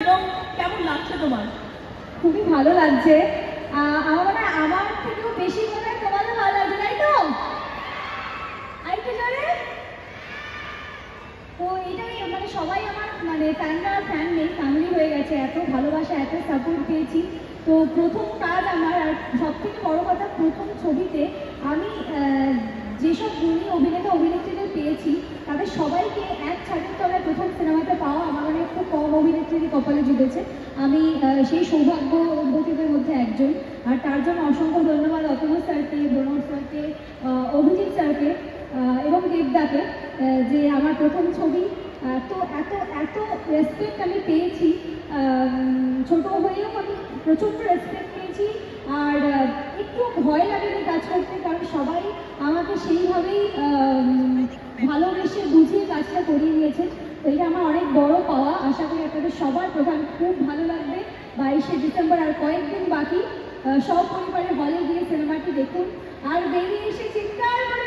এবং কেমন লাগছে তোমার? খুবই ভালো লাগছে। আমার মনে হয় আমার থেকেও বেশি মনে হয় তোমাদের ভালো লাগছে, তাই তো? আরেকটু জোরে। তো এটাই মানে সবাই আমার মানে ফ্যানরা ফ্যান নেই, ফ্যামিলি হয়ে গেছে, এত ভালোবাসা এত সাপোর্ট পেয়েছি। তো প্রথম কাজ আমার, আর সব থেকে বড় কথা প্রথম ছবিতে আমি যেসব গুণী অভিনেতা অভিনেত্রীদের পেয়েছি তাদের সবাইকে এক ছাদের তলায় প্রথম সিনেমাতে পাওয়া আমার মানে খুব কম অভিনেত্রীদের কপালে জুটেছে। আমি সেই সৌভাগ্যবতীদের মধ্যে একজন। আর তার জন্য অসংখ্য ধন্যবাদ অতনু স্যারকে, প্রণব স্যারকে, অভিজিৎ স্যারকে এবং দেবদাকে, যে আমার প্রথম ছবি তো এত এত রেসপেক্ট আমি পেয়েছি। ছোট হয়েও আমি প্রচণ্ড রেসপেক্ট পেয়েছি। আর একটু ভয় লাগেনি কাজ করতে, কারণ সবাই আমাকে সেইভাবেই ভালোবেসে বুঝিয়ে কাজটা করিয়ে নিয়েছে। তো এটা আমার অনেক বড় পাওয়া। আশা করি আপনাদের সবার প্রধান খুব ভালো লাগবে। 22শে ডিসেম্বর আর কয়েকদিন বাকি। সব পরিবারে হলে গিয়ে সিনেমাটি দেখুন আর বেরিয়ে এসে চিৎকার করে